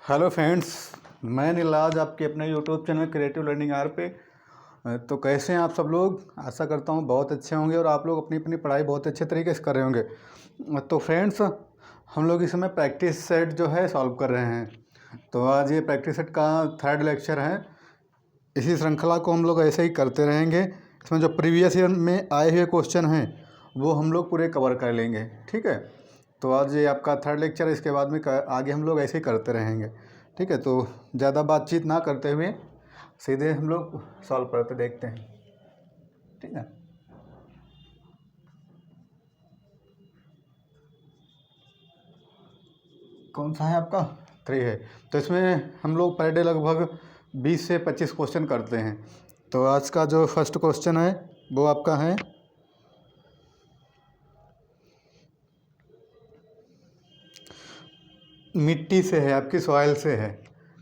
Hello friends, मैं नीलाज आपके अपने यूट्यूब चैनल क्रिएटिव लर्निंग आर पे। तो कैसे हैं आप सब लोग? आशा करता हूँ बहुत अच्छे होंगे और आप लोग अपनी अपनी पढ़ाई बहुत अच्छे तरीके से कर रहे होंगे। तो फ्रेंड्स, हम लोग इस समय प्रैक्टिस सेट जो है सॉल्व कर रहे हैं। तो आज ये प्रैक्टिस सेट का 3rd लेक्चर है। इसी श्रृंखला को हम लोग ऐसे ही करते रहेंगे। इसमें जो प्रीवियस ईयर में आए हुए क्वेश्चन हैं वो हम लोग पूरे कवर कर लेंगे, ठीक है। तो आज ये आपका 3rd लेक्चर है। इसके बाद में आगे हम लोग ऐसे ही करते रहेंगे, ठीक है। तो ज़्यादा बातचीत ना करते हुए सीधे हम लोग सॉल्व करते देखते हैं, ठीक है। कौन सा है आपका? 3 है। तो इसमें हम लोग पर डे लगभग 20 से 25 क्वेश्चन करते हैं। तो आज का जो फर्स्ट क्वेश्चन है वो आपका है मिट्टी से है, आपकी सॉइल से है,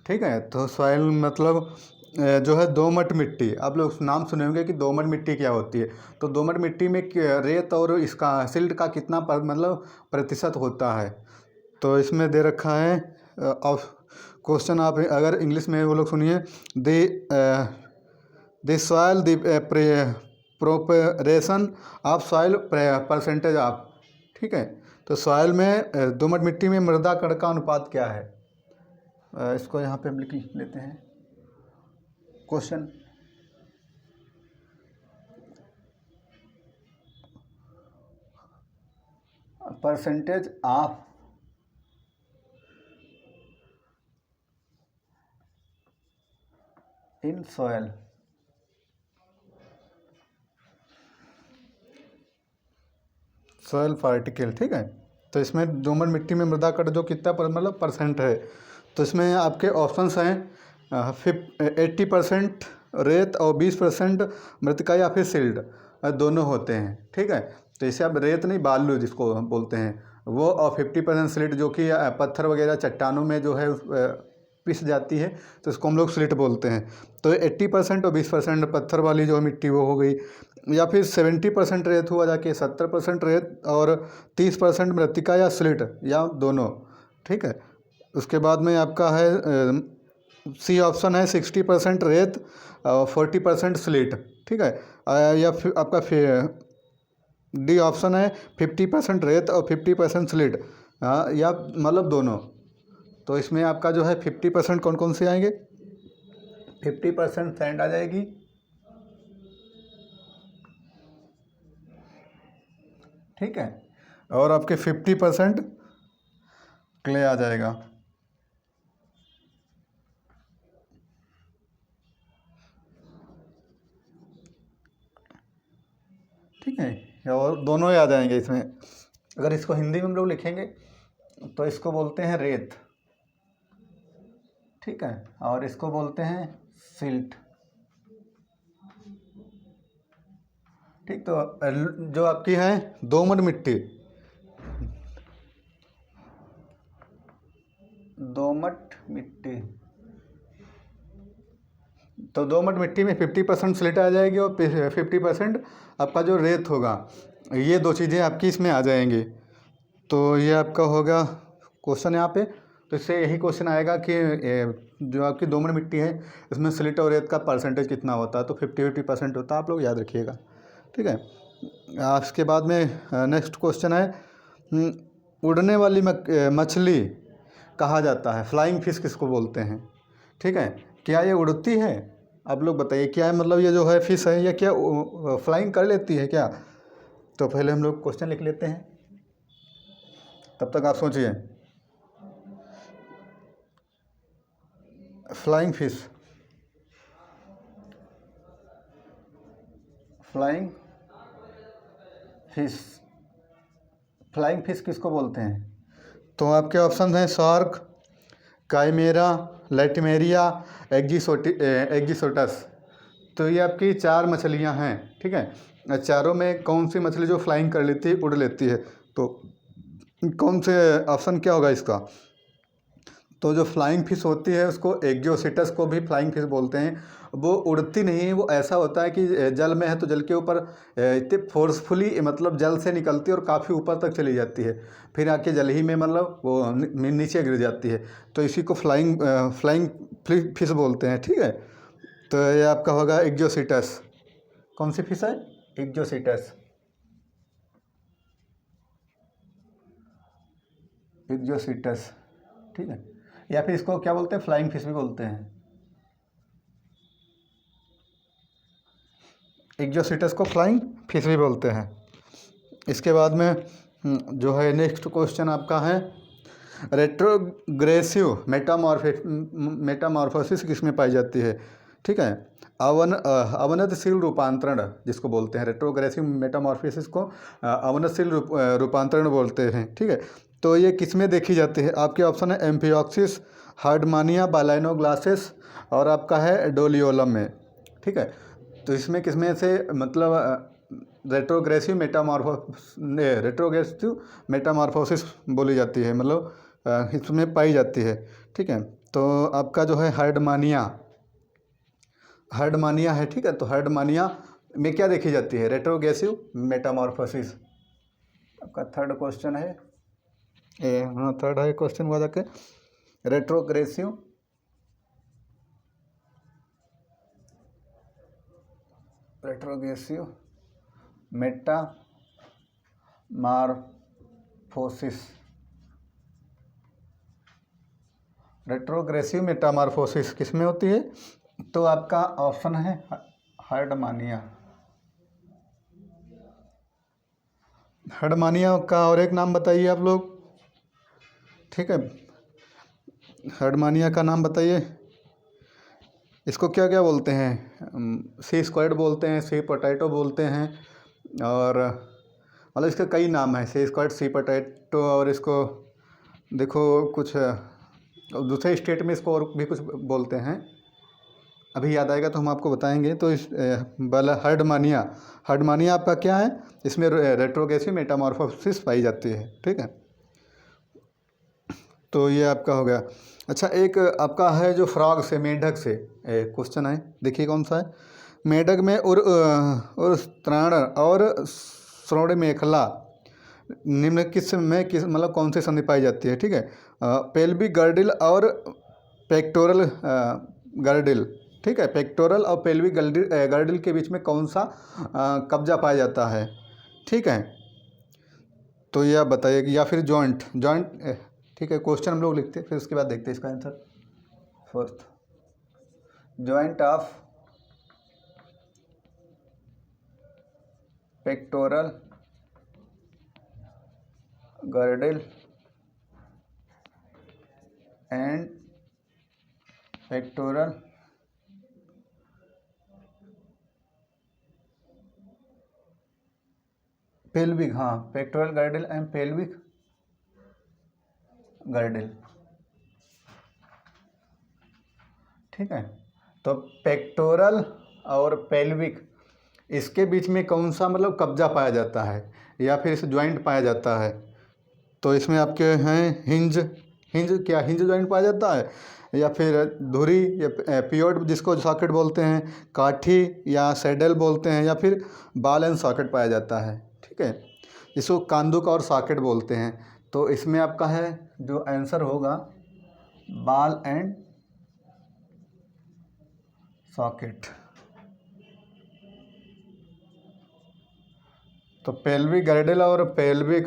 ठीक है। तो सॉइल मतलब जो है दोमट मिट्टी। आप लोग नाम सुने होंगे कि दोमट मिट्टी क्या होती है। तो दोमट मिट्टी में रेत और इसका सिल्ट का कितना मतलब प्रतिशत होता है। तो इसमें दे रखा है क्वेश्चन। आप अगर इंग्लिश में वो लोग सुनिए, the soil the proportion of soil percentage of, ठीक है। तो सॉइल में दोमट मिट्टी में मृदा कण का अनुपात क्या है। इसको यहाँ पे हम लिख लेते हैं question. Percentage of in soil, soil particle, ठीक है। तो इसमें दोमट मिट्टी में मृदा कण जो कितना मतलब परसेंट है। तो इसमें आपके ऑप्शंस हैं 80% रेत और 20% मृतिका या फिर सिल्ट, दोनों होते हैं, ठीक है। तो इसे आप रेत नहीं, बालू जिसको हम बोलते हैं वो, और 50% सिल्ट जो कि पत्थर वगैरह चट्टानों में जो है पिस जाती है, तो इसको हम लोग स्लिट बोलते हैं। तो 80% और 20% पत्थर वाली जो मिट्टी वो हो गई, या फिर 70% रेत हुआ जाके 70% रेत और 30% मृतिका या स्लिट या दोनों, ठीक है। उसके बाद में आपका है सी ऑप्शन है 60% रेत और 40% स्लिट, ठीक है। या फिर आपका डी ऑप्शन है 50% रेत और 50% स्लिट, या मतलब दोनों। तो इसमें आपका जो है 50% कौन कौन से आएंगे? 50% सैंड आ जाएगी, ठीक है। और आपके 50% क्ले आ जाएगा, ठीक है। और दोनों ही आ जाएंगे इसमें। अगर इसको हिंदी में हम लोग लिखेंगे तो इसको बोलते हैं रेत, ठीक है। और इसको बोलते हैं सिल्ट, ठीक। तो जो आपकी है दोमट मिट्टी, दोमट मिट्टी, तो दोमट मिट्टी में 50% स्लिट आ जाएगी और 50% आपका जो रेत होगा। ये दो चीज़ें आपकी इसमें आ जाएंगी। तो ये आपका होगा क्वेश्चन यहाँ पे। तो इससे यही क्वेश्चन आएगा कि जो आपकी दोमट मिट्टी है इसमें स्लिट और रेत का परसेंटेज कितना होता है। तो 50-50% होता है, आप लोग याद रखिएगा, ठीक है। इसके बाद में नेक्स्ट क्वेश्चन है उड़ने वाली मछली कहा जाता है, फ्लाइंग फिश किसको बोलते हैं, ठीक है। क्या ये उड़ती है? आप लोग बताइए, क्या है मतलब ये जो है फिश है, ये क्या फ्लाइंग कर लेती है क्या? तो पहले हम लोग क्वेश्चन लिख लेते हैं, तब तक आप सोचिए। Flying fish, flying fish, flying fish किसको बोलते हैं? तो आपके ऑप्शन हैं शार्क, काइमेरा, लैटिमेरिया, एग्जीसोटस। तो ये आपकी 4 मछलियां हैं, ठीक है। चारों में कौन सी मछली जो फ्लाइंग कर लेती है, उड़ लेती है? तो कौन से ऑप्शन क्या होगा इसका? तो जो फ्लाइंग फिश होती है उसको एग्योसिटस को भी फ्लाइंग फिश बोलते हैं। वो उड़ती नहीं, वो ऐसा होता है कि जल में है तो जल के ऊपर इतने फोर्सफुली मतलब जल से निकलती है और काफ़ी ऊपर तक चली जाती है, फिर आके जल ही में मतलब वो नीचे गिर जाती है। तो इसी को फ्लाइंग फिश बोलते हैं। ठीक है, तो ये आपका होगा एग्योसिटस। कौन सी फिश है? एग्योसिटस। एग्योसिटस, ठीक है, या फिर इसको क्या बोलते हैं? फ्लाइंग फिश भी बोलते हैं। एग्योसिटस को फ्लाइंग फिश भी बोलते हैं। इसके बाद में जो है नेक्स्ट क्वेश्चन आपका है, रेट्रोग्रेसिव मेटामॉर्फोसिस किस में पाई जाती है? ठीक है, अवनतशील रूपांतरण जिसको बोलते हैं, रेट्रोग्रेसिव मेटामॉर्फोसिस को अवनतशील रूपांतरण बोलते हैं। ठीक है, तो ये किस में देखी जाती है? आपके ऑप्शन है एम्फियोक्सिस, हार्डमानिया, बालाइनोग्लासिस और आपका है डोलियोलम में। ठीक है, तो इसमें किसमें से मतलब रेट्रोग्रेसिव मेटामॉर्फोसिस बोली जाती है, मतलब इसमें पाई जाती है। ठीक है, तो आपका जो है हार्डमानिया है। ठीक है, तो हार्डमानिया में क्या देखी जाती है? Retrogressive Metamorphosis. आपका थर्ड क्वेश्चन है, हाँ थर्ड है क्वेश्चन हुआ जाके रेट्रोग्रेसिव मेटामॉर्फोसिस। रेट्रोग्रेसिव मेटामॉर्फोसिस किस में होती है? तो आपका ऑप्शन है हार्डमानिया। हार्डमानिया का और एक नाम बताइए आप लोग। ठीक है, हार्डमानिया का नाम बताइए। इसको क्या क्या बोलते हैं? सी स्क्वायड बोलते हैं, सी पोटैटो बोलते हैं, और मतलब इसके कई नाम हैं, सी स्क्वायड, सी पोटैटो, और इसको देखो कुछ दूसरे स्टेट में इसको और भी कुछ बोलते हैं, अभी याद आएगा तो हम आपको बताएंगे। तो इस हार्डमानिया आपका क्या है? इसमें रेट्रोग्रेसिव मेटामॉर्फोसिस पाई जाती है। ठीक है, तो ये आपका हो गया। अच्छा, एक आपका है जो फ्रॉग से, मेंढक से क्वेश्चन है, देखिए कौन सा है। मेंढक में और त्राण और श्रोण मेखला निम्न किस मतलब कौन सी संधि पाई जाती है? ठीक है, पेल्विक गर्डिल और पेक्टोरल गर्डिल। ठीक है, पेक्टोरल और पेल्विक गर्डिल के बीच में कौन सा कब्जा पाया जाता है? ठीक है, तो ये आप बताइए कि या फिर जॉइंट। ठीक है, क्वेश्चन हम लोग लिखते हैं फिर उसके बाद देखते हैं इसका answer. First, joint of pectoral girdle and pectoral pelvic, हाँ pectoral girdle and pelvic girdle. ठीक है, तो पेक्टोरल और पेल्विक इसके बीच में कौन सा मतलब कब्जा पाया जाता है या फिर इस ज्वाइंट पाया जाता है? तो इसमें आपके हैं हिंज हिंज ज्वाइंट पाया जाता है, या फिर धुरी या पियोट जिसको सॉकेट बोलते हैं, काठी या सैडल बोलते हैं, या फिर बाल एंड सॉकेट पाया जाता है। ठीक है, जिसको कांदुक और सॉकेट बोलते हैं। तो इसमें आपका है जो आंसर होगा बाल एंड सॉकेट। तो पेल्विक गर्डिल और पेल्विक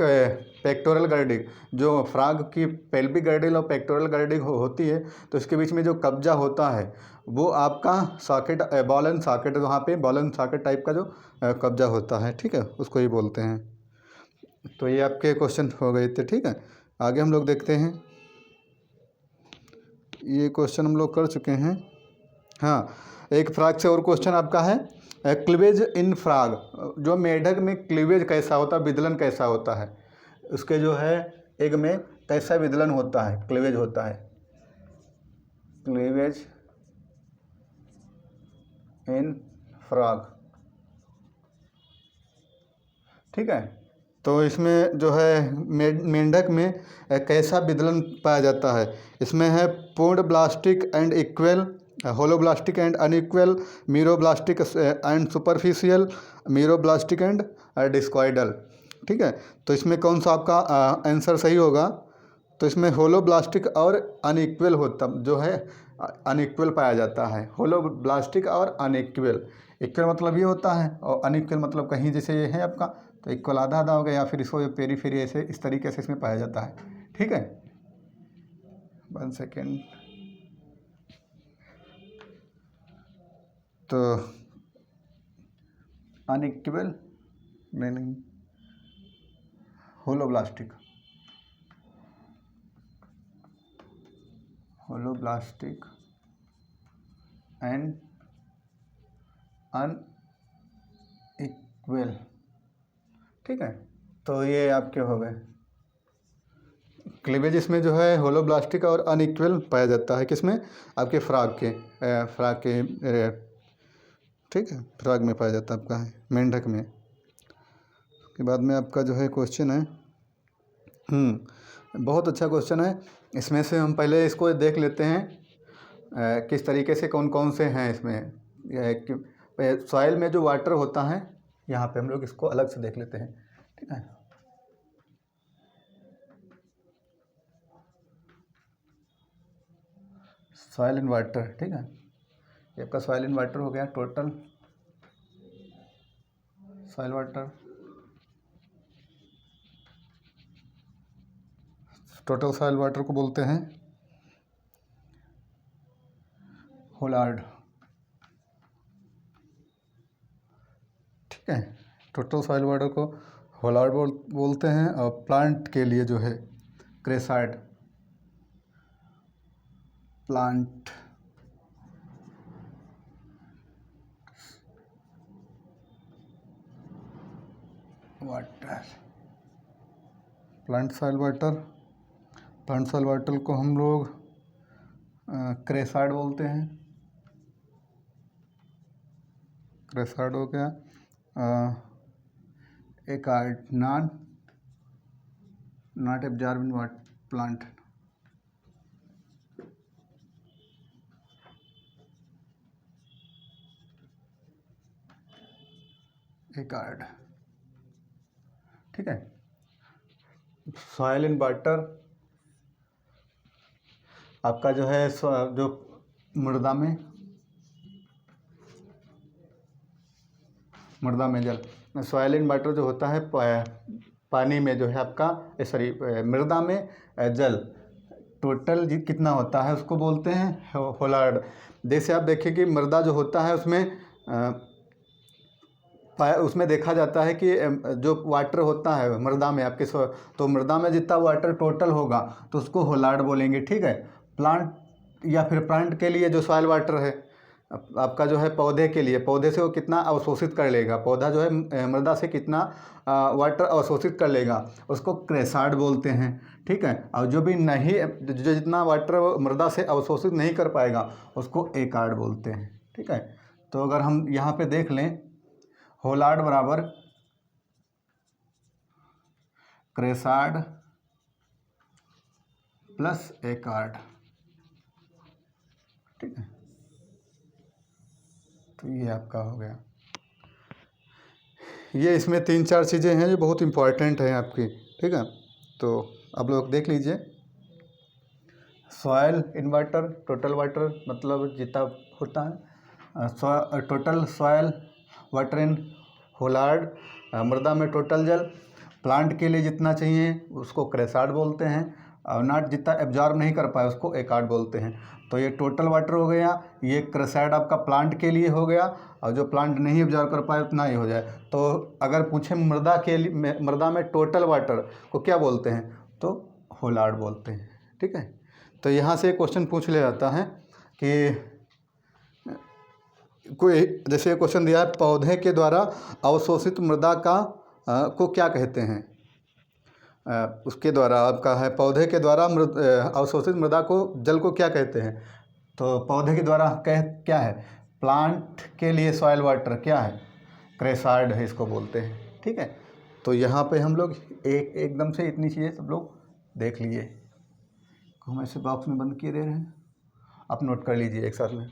पेक्टोरल गर्डिल, जो फ्रॉग की पेल्विक गर्डिल और पेक्टोरल गर्डिल होती है, तो इसके बीच में जो कब्जा होता है वो आपका सॉकेट, बॉल एंड सॉकेट, वहाँ पे बॉल एंड सॉकेट टाइप का जो कब्जा होता है। ठीक है, उसको ही बोलते हैं। तो ये आपके क्वेश्चन हो गए थे। ठीक है, आगे हम लोग देखते हैं। ये क्वेश्चन हम लोग कर चुके हैं। हाँ, एक फ्रॉग से और क्वेश्चन आपका है, क्लीवेज इन फ्रॉग, जो मेढक में क्लीवेज कैसा होता है, विदलन कैसा होता है, उसके जो है एग में कैसा विदलन होता है, क्लीवेज होता है, क्लीवेज इन फ्रॉग। ठीक है, तो इसमें जो है मेंढक में कैसा विदलन पाया जाता है? इसमें है पूर्ण blastic and equal, holoblastic and unequal, meroblastic and superficial, meroblastic and discoidal. ठीक है, तो इसमें कौन सा आपका आंसर सही होगा? तो इसमें होलोब्लास्टिक और अनइक्वल होता जो है, अनइक्वल पाया जाता है। होलोब्लास्टिक और अनइक्वल, इक्वल मतलब ये होता है और अनइक्वल मतलब कहीं जैसे ये है आपका, तो इक्वल आधा आधा हो गया, या फिर इसको पेरी फेरी ऐसे इस तरीके से इसमें पाया जाता है। ठीक है, 1 सेकेंड। तो अनइक्वल नहीं, होलोब्लास्टिक, होलोब्लास्टिक एंड अनइक्वल। ठीक है, तो ये आपके हो गए क्लीवेज। इसमें जो है होलोब्लास्टिक और अनइक्वल पाया जाता है, किसमें? आपके फ्रॉग के ठीक है, फ्रॉग में पाया जाता है आपका है, मेंढक में। उसके बाद में आपका जो है क्वेश्चन है, बहुत अच्छा क्वेश्चन है। इसमें से हम पहले इसको देख लेते हैं किस तरीके से कौन कौन से हैं इसमें। सॉइल में जो वाटर होता है, यहाँ पे हम लोग इसको अलग से देख लेते हैं। ठीक है, सॉइल एंड वाटर। ठीक है, ये आपका सॉइल एंड वाटर हो गया, total soil water. Total soil water को बोलते हैं होलार्ड। ठीक है, टोटल सॉइल वाटर को होलार्ड बोलते हैं। और प्लांट के लिए जो है chresard, plant water, plant soil water, plant soil water को हम लोग क्रेसाइड बोलते हैं। क्रेसाइड हो गया। एक नॉट एब्जॉर्बिंग वाट प्लांट, एक आर्ड। ठीक है, सॉइल एंड वाटर आपका जो है जो मृदा में जल, सॉइल एंड वाटर जो होता है पानी में जो है आपका, सॉरी मृदा में जल, टोटल कितना होता है उसको बोलते हैं होलार्ड। जैसे आप देखिए कि मृदा जो होता है उसमें देखा जाता है कि जो वाटर होता है मृदा में आपके, तो मृदा में जितना वाटर टोटल होगा तो उसको होलार्ड बोलेंगे। ठीक है, प्लांट या फिर प्लांट के लिए जो सॉइल वाटर है आपका जो है पौधे के लिए, पौधे से वो कितना अवशोषित कर लेगा, पौधा जो है मृदा से कितना वाटर अवशोषित कर लेगा, उसको क्रेसाइड बोलते हैं। ठीक है, और जो जितना वाटर मृदा से अवशोषित नहीं कर पाएगा उसको एकार्ड बोलते हैं। ठीक है, तो अगर हम यहाँ पे देख लें, होलार्ड बराबर क्रेसाइड प्लस एकार्ड। ठीक है, तो ये आपका हो गया। ये इसमें 3-4 चीज़ें हैं जो बहुत इम्पॉर्टेंट हैं आपकी। ठीक है, तो आप लोग देख लीजिए। Soil in water, total water मतलब जितना होता है, total soil water in Hollard, मृदा में टोटल जल, प्लांट के लिए जितना चाहिए उसको क्रेसाइड बोलते हैं, और नॉट जितना एब्जॉर्ब नहीं कर पाए उसको एकार्ड बोलते हैं। तो ये टोटल वाटर हो गया, ये क्रेसाइड आपका प्लांट के लिए हो गया, और जो प्लांट नहीं एब्जॉर्ब कर पाए उतना ही हो जाए। तो अगर पूछे मृदा में टोटल वाटर को क्या बोलते हैं, तो होलार्ड बोलते हैं। ठीक है, तो यहाँ से क्वेश्चन पूछ ले जाता है कि कोई जैसे क्वेश्चन दिया है, पौधे के द्वारा अवशोषित मृदा को क्या कहते हैं? उसके द्वारा आपका है, पौधे के द्वारा अवशोषित मृदा को, जल को क्या कहते हैं? तो पौधे के द्वारा क्या है? प्लांट के लिए सॉइल वाटर क्या है? क्रेसाइड है, इसको बोलते हैं। ठीक है, तो यहाँ पे हम लोग एकदम से इतनी चीज़ें सब लोग देख लिए। हम ऐसे बॉक्स में बंद किए दे रहे हैं, आप नोट कर लीजिए एक साथ में।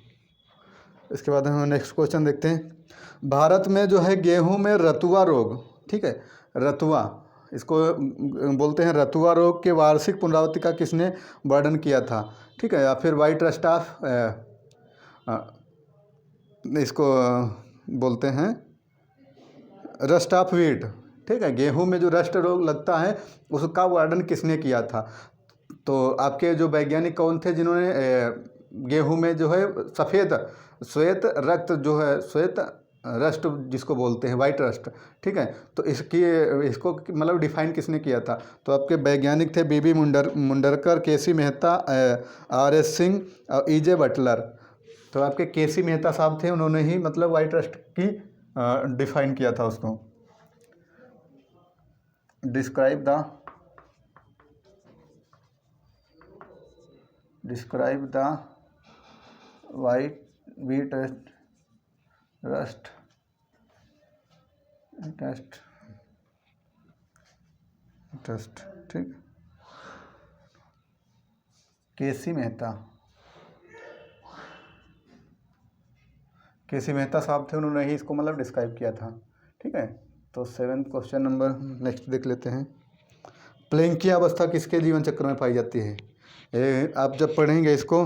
इसके बाद हम नेक्स्ट क्वेश्चन देखते हैं। भारत में जो है गेहूं में रतुआ रोग, ठीक है, रतुआ, इसको बोलते हैं रतुआ रोग के वार्षिक पुनरावृत्ति का किसने वर्णन किया था, ठीक है, या फिर वाइट रस्ट ऑफ इसको बोलते हैं रस्ट ऑफ व्हीट, ठीक है, गेहूं में जो रस्ट रोग लगता है उसका वर्णन किसने किया था। तो आपके जो वैज्ञानिक कौन थे जिन्होंने गेहूं में जो है श्वेत रक्त जो है, श्वेत रस्ट जिसको बोलते हैं वाइट रस्ट, ठीक है, तो इसको मतलब डिफाइन किसने किया था। तो आपके वैज्ञानिक थे बीबी मुंडरकर, केसी मेहता, आर.एस. सिंह और ई.जे. बटलर। तो आपके केसी मेहता साहब थे, उन्होंने ही मतलब वाइट रस्ट की डिफाइन किया था उसको। Describe the white wheat rust test, ठीक। केसी मेहता साहब थे, उन्होंने ही इसको मतलब डिस्क्राइब किया था, ठीक है। तो 7th क्वेश्चन नंबर नेक्स्ट देख लेते हैं। प्लेंकी अवस्था किसके जीवन चक्र में पाई जाती है। आप जब पढ़ेंगे इसको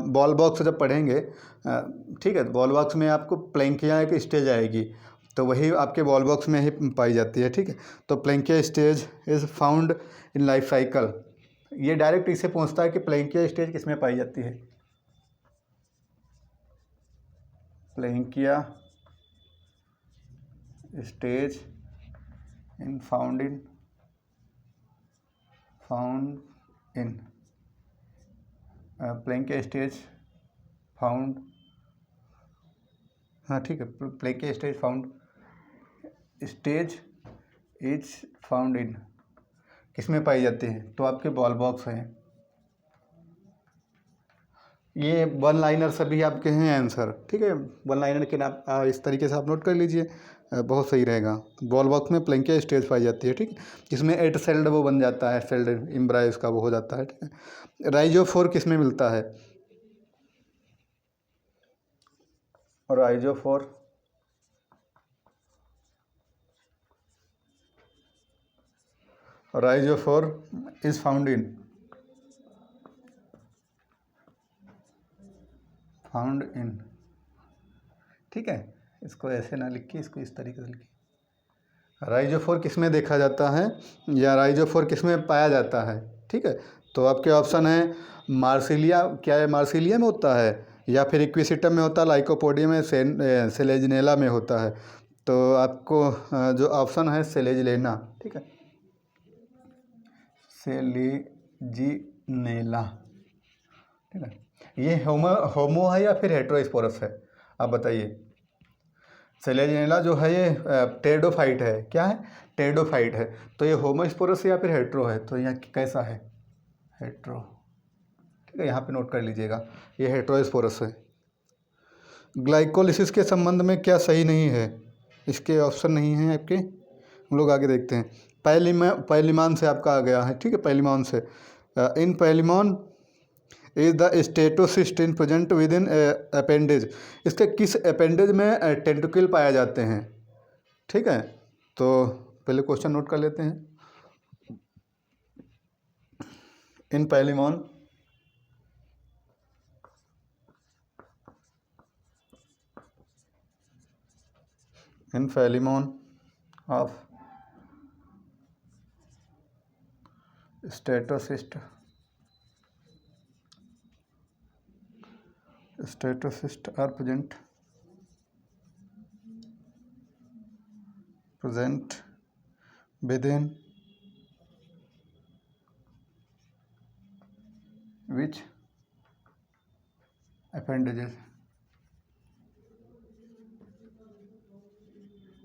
बॉल बॉक्स जब पढ़ेंगे, ठीक है, बॉल बॉक्स में आपको प्लेंकिया एक स्टेज आएगी, तो वही आपके बॉल बॉक्स में ही पाई जाती है, ठीक है। तो प्लेंकिया stage is found in life cycle, ये डायरेक्ट इससे पूछता है कि प्लेंकिया स्टेज किस में पाई जाती है। प्लेंकिया स्टेज इन फाउंड इन प्लेंकिया स्टेज फाउंड, हाँ ठीक है, प्लेंकिया स्टेज इज फाउंड इन किस में पाई जाती है। तो आपके बॉल बॉक्स हैं। ये वन लाइनर सभी आपके हैं आंसर, ठीक है, वन लाइनर के नाम इस तरीके से आप नोट कर लीजिए, बहुत सही रहेगा। बॉल बॉक्स में प्लेंकिया स्टेज पाई जाती है, ठीक है, इसमें 8 सेल्ड वो बन जाता है, सेल्ड इम्ब्राइस का वो हो जाता है, ठीक है। राइजोफोर किस में मिलता है। राइजोफोर इज फाउंड इन, ठीक है, इसको ऐसे ना लिखिए, इसको इस तरीके से लिखिए। राइजोफोर किस में देखा जाता है या राइजोफोर किस में पाया जाता है, ठीक है। तो आपके ऑप्शन है मार्सिलिया, क्या है, मार्सिलिया में होता है, या फिर इक्विसिटम में होता है, लाइकोपोडियम में, सेलेजिनेला में होता है। तो आपको जो ऑप्शन है सेलेजिनेला, ठीक है, सेलेजिनेला, ठीक है। ये होमो है या फिर हेट्रोस्पोरस है, आप बताइए। सेलेजिनेला जो है ये टेरिडोफाइट है, क्या है, टेरिडोफाइट है। तो ये होमोस्पोरस या फिर हेट्रो है, तो यहाँ कैसा है, हेट्रो, ठीक है, यहाँ पे नोट कर लीजिएगा, ये हेट्रोस्पोरस है। ग्लाइकोलिसिस के संबंध में क्या सही नहीं है, इसके ऑप्शन नहीं है आपके, हम लोग आगे देखते हैं। पैलिमान से आपका आ गया है, ठीक है, पैलिमान से, in Palaemon is the statocyst in present within appendage, इसके किस अपेंडेज में टेंटिकल पाए जाते हैं, ठीक है। तो पहले क्वेश्चन नोट कर लेते हैं। In Palaemon of statocyst are present within which appendages,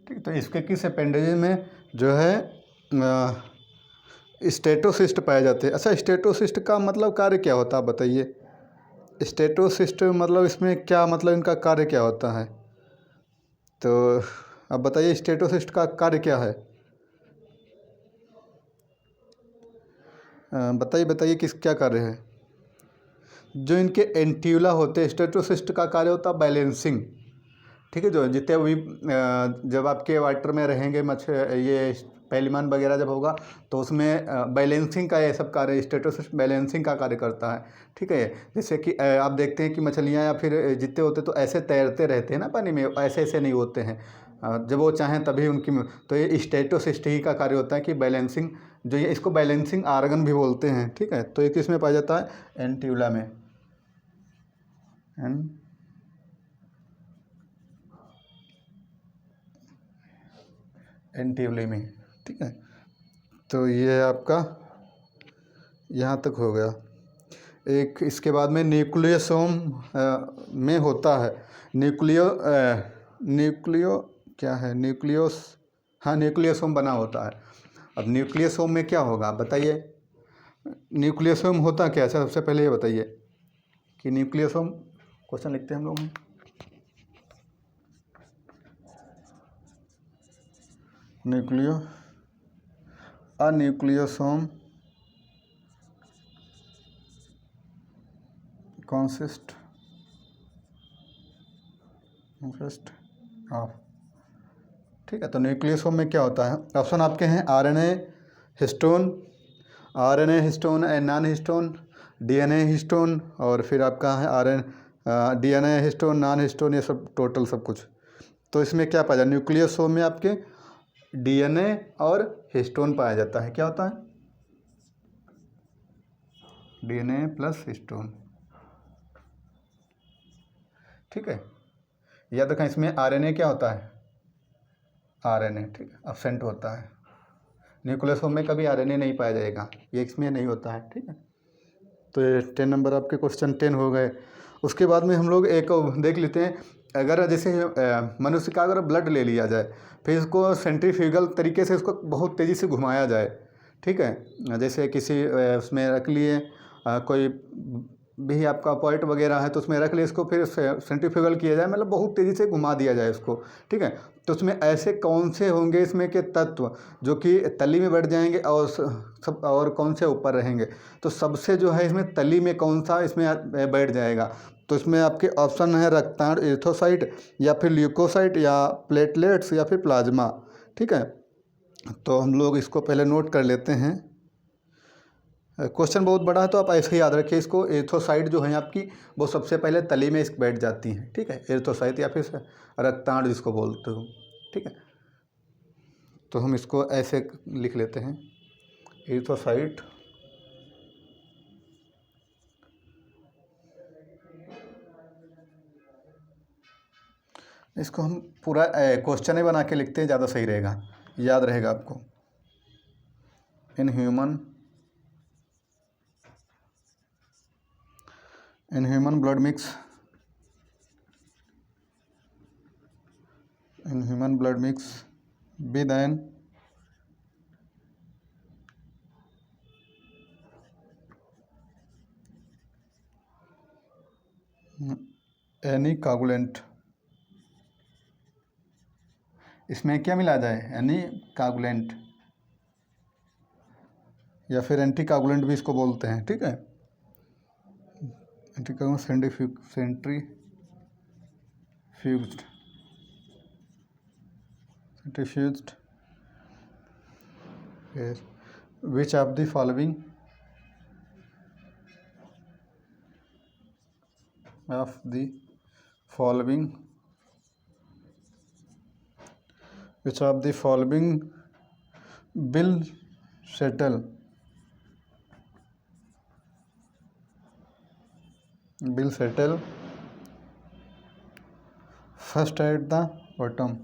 ठीक। तो इसके किस अपेंडेज में जो है स्टेटोसिस्ट पाए जाते हैं। अच्छा, स्टेटोसिस्ट का मतलब कार्य क्या होता है, आप बताइए। स्टेटोसिस्ट मतलब इसमें क्या मतलब इनका कार्य क्या होता है। तो अब बताइए स्टेटोसिस्ट का कार्य क्या है? बताइए बताइए किस क्या कार्य है? जो इनके एंटीला होते हैं, स्टेटोसिस्ट का कार्य होता है बैलेंसिंग। ठीक है, जो जितने भी जब आपके वाटर में रहेंगे ये पैलिमान वगैरह जब होगा तो उसमें बैलेंसिंग का ये सब कार्य, स्टेटोसिस्ट बैलेंसिंग का कार्य करता है। ठीक है, जैसे कि आप देखते हैं कि मछलियाँ या फिर जितने होते तो ऐसे तैरते रहते हैं ना पानी में, ऐसे ऐसे नहीं होते हैं। जब वो चाहें तभी उनकी, तो ये स्टेटोसिस्ट ही का कार्य होता है कि बैलेंसिंग, जो ये इसको बैलेंसिंग आर्गन भी बोलते हैं। ठीक है, तो ये किस में पाया जाता है? एंटीला में। एंटीवली में। ठीक है, तो ये आपका यहाँ तक हो गया। एक इसके बाद में न्यूक्लियोसोम में होता है न्यूक्लियो क्या है, न्यूक्लियोस, हाँ न्यूक्लियोसोम बना होता है। अब न्यूक्लियोसोम में क्या होगा बताइए? न्यूक्लियोसोम होता क्या है? सबसे पहले ये बताइए कि न्यूक्लियोसोम, क्वेश्चन लिखते हैं हम लोग। Nucleosome consist of. ठीक है, तो न्यूक्लियोसोम में क्या होता है? ऑप्शन आपके हैं RNA histone, non histone, DNA histone, और फिर आपका है डीएनए हिस्टोन, नॉन हिस्टोन, ये सब टोटल सब कुछ। तो इसमें क्या पाया जाता है? न्यूक्लियोसोम में आपके डीएनए और हिस्टोन पाया जाता है। क्या होता है? DNA plus histone. ठीक है, याद रखें इसमें आरएनए क्या होता है? आरएनए, ठीक है, अब्सेंट होता है। न्यूक्लियोसोम में कभी आरएनए नहीं पाया जाएगा, ये इसमें नहीं होता है। ठीक है, तो ये 10 नंबर आपके क्वेश्चन 10 हो गए। उसके बाद में हम लोग एक देख लेते हैं, अगर जैसे मनुष्य का अगर ब्लड ले लिया जाए, फिर इसको सेंट्रीफ्यूगल तरीके से इसको बहुत तेज़ी से घुमाया जाए। ठीक है, जैसे किसी उसमें रख लिए कोई भी आपका पॉइंट वगैरह है तो उसमें रख लिए इसको, फिर सेंट्रीफ्यूगल किया जाए, मतलब बहुत तेज़ी से घुमा दिया जाए इसको। ठीक है, तो उसमें ऐसे कौन से होंगे इसमें के तत्व जो कि तली में बैठ जाएंगे और सब, और कौन से ऊपर रहेंगे? तो सबसे जो है इसमें तली में कौन सा इसमें बैठ जाएगा? तो इसमें आपके ऑप्शन है रक्ताण, एरिथ्रोसाइट, या फिर ल्यूकोसाइट, या प्लेटलेट्स, या फिर प्लाज्मा। ठीक है, तो हम लोग इसको पहले नोट कर लेते हैं। क्वेश्चन बहुत बड़ा है तो आप ऐसे ही याद रखिए इसको। एरिथ्रोसाइट जो है आपकी, वो सबसे पहले तली में इस बैठ जाती हैं। ठीक है, एरिथ्रोसाइट या फिर रक्ताण जिसको बोलते हो। ठीक है, तो हम इसको ऐसे लिख लेते हैं, एरिथ्रोसाइट, इसको हम पूरा क्वेश्चन ही बना के लिखते हैं, ज़्यादा सही रहेगा, याद रहेगा आपको। In human blood mix, with an any coagulant, इसमें क्या मिला जाए? एनी कागुलेंट, या फिर एंटी कागुलेंट भी इसको बोलते हैं। ठीक है, anti coagulant, centrifuged, which of the following will settle first at the bottom?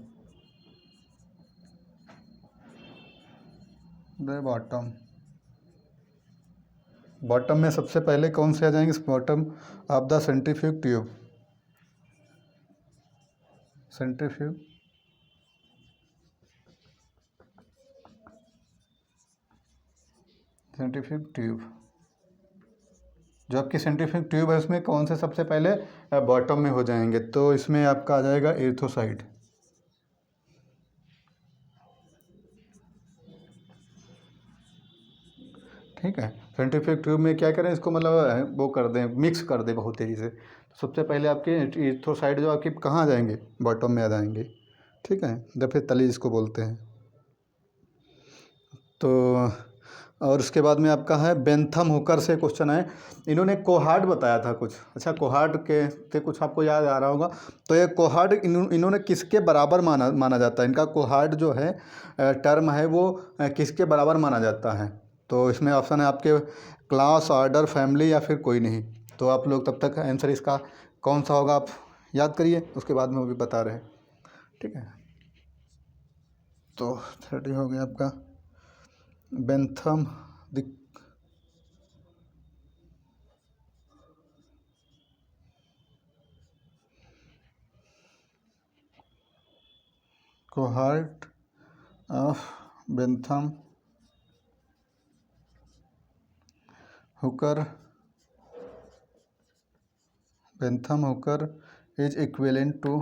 Bottom में सबसे पहले कौन से आ जाएंगे? Bottom of the centrifuge tube, centrifuge tube, जो आपकी सेंट्रीफ्यूज ट्यूब है उसमें कौन से सबसे पहले बॉटम में हो जाएंगे? तो इसमें आपका आ जाएगा एरिथ्रोसाइट। ठीक है। सेंट्रीफ्यूज ट्यूब में क्या करें, इसको मतलब वो कर दें, मिक्स कर दें बहुत तेज़ी से। तो सबसे पहले आपके इथ्रोसाइड जो आपके कहाँ आ जाएंगे, बॉटम में आ जाएंगे। ठीक है, जब फिर तली इसको बोलते हैं। तो और उसके बाद में आपका है बेंथम हुकर से क्वेश्चन है। इन्होंने कोहार्ट बताया था कुछ। अच्छा, कोहार्ट के से कुछ आपको याद आ रहा होगा। तो ये कोहार्ट इन्होंने किसके बराबर माना जाता है, इनका कोहार्ट जो है टर्म है वो किसके बराबर माना जाता है। तो इसमें ऑप्शन है आपके क्लास, ऑर्डर, फैमिली या फिर कोई नहीं। तो आप लोग तब तक आंसर इसका कौन सा होगा आप याद करिए, उसके बाद में वो भी बता रहे हैं। ठीक है, तो 30 हो गया आपका Bentham cohort of Bentham Hooker is equivalent to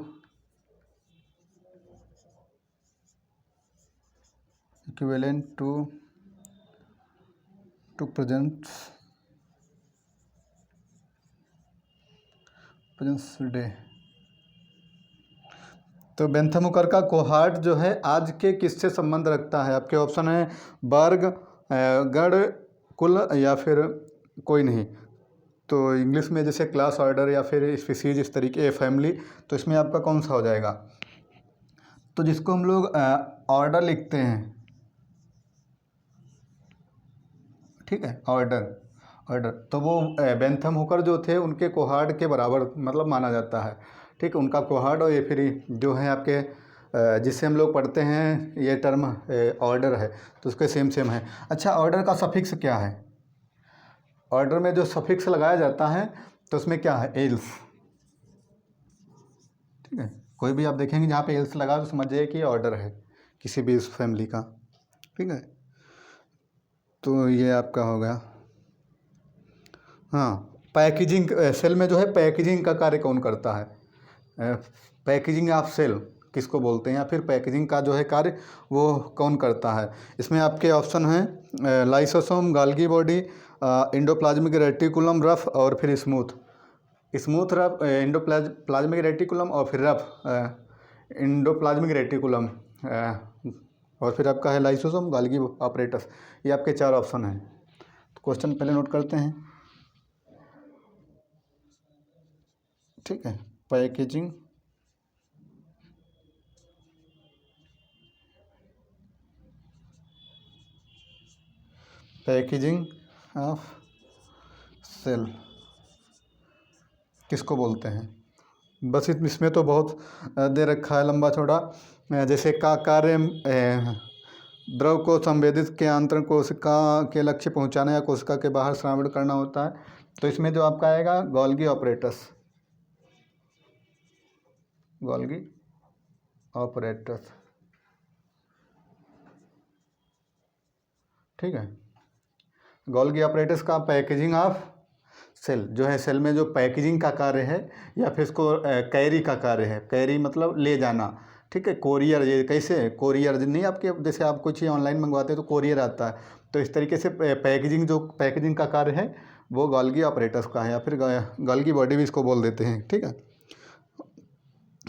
present day. तो बेंथम हुकर का कोहार्ट जो है आज के किससे संबंध रखता है। आपके ऑप्शन है वर्ग, गण, कुल या फिर कोई नहीं। तो इंग्लिश में जैसे क्लास, ऑर्डर या फिर स्पीसीज, इस तरीके फैमिली। तो इसमें आपका कौन सा हो जाएगा। तो जिसको हम लोग ऑर्डर लिखते हैं, ठीक है, ऑर्डर तो वो बेंथम हुकर जो थे उनके कोहार्ट के बराबर मतलब माना जाता है। ठीक है, उनका कोहार्ट और ये फिर जो है आपके जिससे हम लोग पढ़ते हैं ये टर्म ऑर्डर है, तो उसके सेम सेम है। अच्छा, ऑर्डर का सफिक्स क्या है। ऑर्डर में जो सफिक्स लगाया जाता है तो उसमें क्या है, एल्स। ठीक है, कोई भी आप देखेंगे जहाँ पे एल्स लगा तो समझिए कि ऑर्डर है किसी भी इस फैमिली का। ठीक है, तो ये आपका हो गया। हाँ, पैकेजिंग सेल में जो है पैकेजिंग का कार्य कौन करता है। पैकेजिंग ऑफ सेल किसको बोलते हैं, या फिर पैकेजिंग का जो है कार्य वो कौन करता है। इसमें आपके ऑप्शन हैं lysosome, Golgi body, endoplasmic reticulum, rough और फिर smooth. Smooth rough, endoplasmic reticulum और फिर रफ इंडोप्लाज्मिक रेटिकुलम, और फिर आपका है लाइसोसोम, गाल्गी ऑपरेटस। ये आपके 4 ऑप्शन हैं। क्वेश्चन पहले नोट करते हैं। ठीक है, पैकेजिंग ऑफ सेल किसको बोलते हैं। बस इसमें तो बहुत दे रखा है लंबा चौड़ा। जैसे का कार्य द्रव को संवेदित के आंतरिक कोशिका के लक्ष्य पहुंचाना या कोशिका के बाहर श्रावण करना होता है। तो इसमें जो आपका आएगा गोल्गी ऑपरेटस, गोल्गी ऑपरेटस। ठीक है, गोल्गी ऑपरेटस का पैकेजिंग ऑफ सेल जो है, सेल में जो पैकेजिंग का कार्य है या फिर इसको कैरी का कार्य है। कैरी मतलब ले जाना। ठीक है, कोरियर, ये कैसे कोरियर नहीं, आपके जैसे आप कुछ ऑनलाइन मंगवाते हैं तो कोरियर आता है। तो इस तरीके से पैकेजिंग, जो पैकेजिंग का कार्य है वो गोल्गी ऑपरेटस का है, या फिर गोल्गी बॉडी भी इसको बोल देते हैं। ठीक है,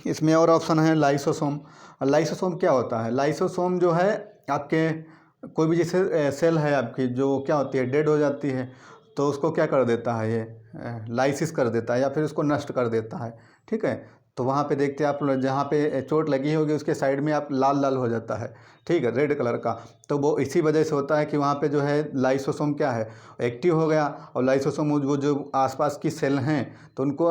इसमें और ऑप्शन है लाइसोसोम। लाइसोसोम क्या होता है। लाइसोसोम जो है आपके कोई भी जैसे सेल है आपकी जो क्या होती है, डेड हो जाती है, तो उसको क्या कर देता है, ये लाइसिस कर देता है या फिर उसको नष्ट कर देता है। ठीक है, तो वहाँ पे देखते हैं आप जहाँ पे चोट लगी होगी उसके साइड में आप लाल लाल हो जाता है। ठीक है, रेड कलर का। तो वो इसी वजह से होता है कि वहाँ पे जो है लाइसोसोम क्या है, एक्टिव हो गया। और लाइसोसोम वो जो आसपास की सेल हैं तो उनको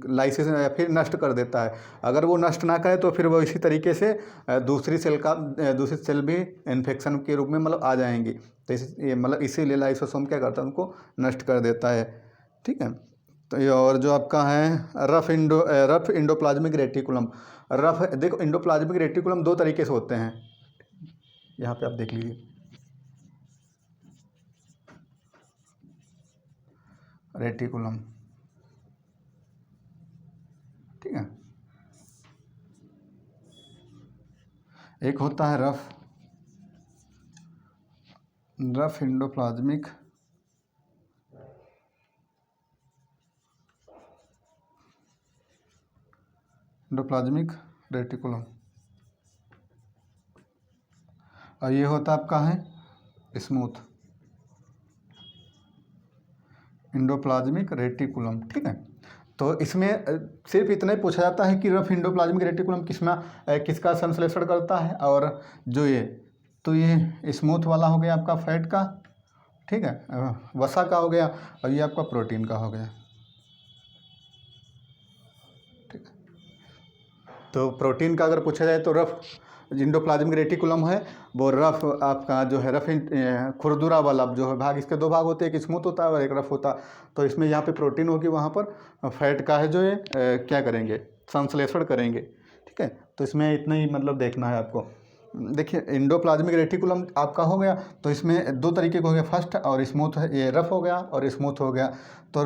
लाइसिस या फिर नष्ट कर देता है। अगर वो नष्ट ना करे तो फिर वो इसी तरीके से दूसरी सेल भी इन्फेक्शन के रूप में मतलब आ जाएंगी। तो ये मतलब इसीलिए लाइसोसोम क्या करता है, उनको नष्ट कर देता है। ठीक है, तो ये और जो आपका है रफ इंडोप्लाज्मिक रेटिकुलम। रफ देखो, इंडोप्लाज्मिक रेटिकुलम 2 तरीके से होते हैं। यहाँ पे आप देख लीजिए, रेटिकुलम। ठीक है, एक होता है रफ रफ इंडोप्लाज्मिक रेटिकुलम, और ये होता आपका है स्मूथ इंडोप्लाज्मिक रेटिकुलम। ठीक है, तो इसमें सिर्फ इतना ही पूछा जाता है कि रफ इंडोप्लाज्मिक रेटिकुलम किसका संश्लेषण करता है, और जो ये तो ये स्मूथ वाला हो गया आपका फैट का, ठीक है, वसा का हो गया, और ये आपका प्रोटीन का हो गया। ठीक है, तो प्रोटीन का अगर पूछा जाए तो रफ इंडोप्लाज्मिक रेटिकुलम है वो रफ आपका जो है खुरदुरा वाला जो है भाग, इसके दो भाग होते हैं, एक स्मूथ होता है और एक रफ होता है। तो इसमें यहाँ पे प्रोटीन होगी, वहाँ पर फैट का है जो ये क्या करेंगे, संश्लेषण करेंगे। ठीक है, तो इसमें इतना ही मतलब देखना है आपको। देखिए इंडोप्लाज्मिक रेटिकुलम आपका हो गया, तो इसमें दो तरीके का हो गया, फर्स्ट और स्मूथ है, ये रफ हो गया और स्मूथ हो गया। तो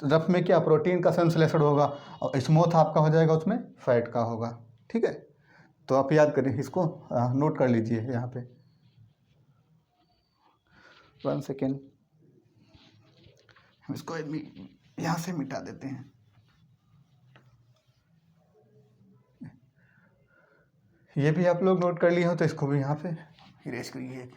रफ में क्या प्रोटीन का संश्लेषण होगा, और स्मूथ आपका हो जाएगा उसमें फैट का होगा। ठीक है, तो आप याद करें इसको, नोट कर लीजिए यहाँ पे। 1 सेकेंड, हम इसको यहाँ से मिटा देते हैं। ये भी आप लोग नोट कर लिए हो तो इसको भी यहाँ पे इरेज करिए।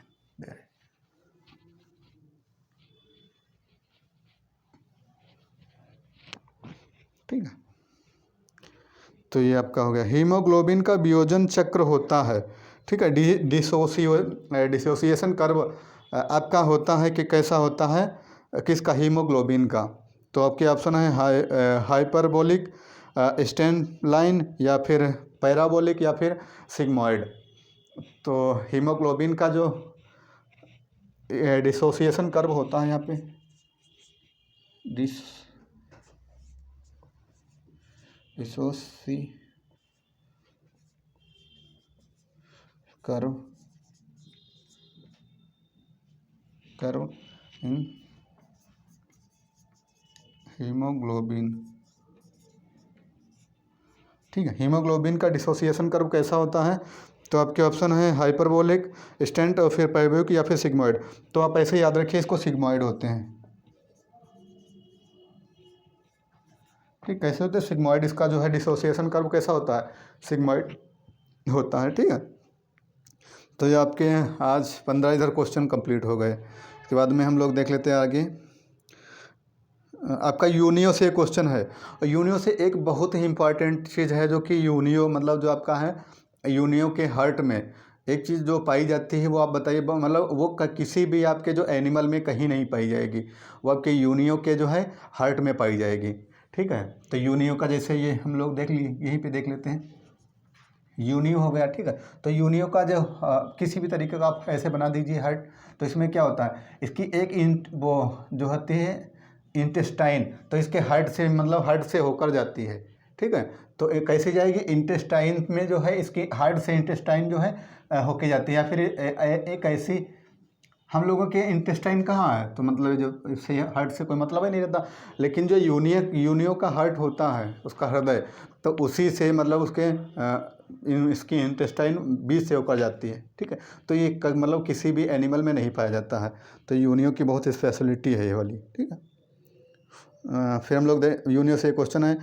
ठीक है, तो ये आपका हो गया। हीमोग्लोबिन का वियोजन चक्र होता है। ठीक है, डिसोसिएशन कर्व आपका होता है कि कैसा होता है, किसका, हीमोग्लोबिन का। तो आपके ऑप्शन है हाइपरबोलिक, स्टैंड लाइन, या फिर पैराबोलिक, या फिर सिग्मॉइड। तो हीमोग्लोबिन का जो डिसोसिएशन कर्व होता है यहाँ पे कर्व इन हीमोग्लोबिन। ठीक है, हीमोग्लोबिन का डिसोसिएशन कर्व कैसा होता है, तो आपके ऑप्शन है हाइपरबोलिक, स्टेंट, और फिर पैराबोलिक, या फिर सिग्मॉइड। तो आप ऐसे याद रखिए, इसको सिग्मॉइड होते हैं। ठीक, कैसे होते हैं सिग्मॉइड, इसका जो है डिसोसिएशन कर्व कैसा होता है, सिग्मॉइड होता है। ठीक है, तो ये आपके आज 15 इधर क्वेश्चन कंप्लीट हो गए। इसके बाद में हम लोग देख लेते हैं आगे। आपका यूनियो से क्वेश्चन है, और यूनियो से एक बहुत ही इम्पॉर्टेंट चीज़ है, जो कि यूनियो मतलब जो आपका है यूनियो के हार्ट में एक चीज़ जो पाई जाती है, वो आप बताइए, मतलब वो किसी भी आपके जो एनिमल में कहीं नहीं पाई जाएगी, वो आपके यूनियो के जो है हार्ट में पाई जाएगी। ठीक है, तो यूनियो का जैसे ये हम लोग देख लिए, यहीं पे देख लेते हैं, यूनियो हो गया। ठीक है, तो यूनियो का जो किसी भी तरीके का आप ऐसे बना दीजिए हार्ट, तो इसमें क्या होता है, इसकी एक वो जो होती है इंटेस्टाइन, तो इसके हार्ट से मतलब हार्ट से होकर जाती है। ठीक है, तो एक कैसे जाएगी, इंटेस्टाइन में जो है इसकी हार्ट से इंटेस्टाइन जो है होके जाती है, या फिर एक ऐसी, हम लोगों के इंटेस्टाइन कहाँ है, तो मतलब जो इससे हार्ट से कोई मतलब ही नहीं रहता, लेकिन जो यूनियो का हार्ट होता है उसका हृदय, तो उसी से मतलब उसके इसकी इंटेस्टाइन बीच से होकर जाती है। ठीक है, तो ये मतलब किसी भी एनिमल में नहीं पाया जाता है, तो यूनियो की बहुत स्पेशलिटी है ये वाली। ठीक है, फिर हम लोग यूनियो से क्वेश्चन है,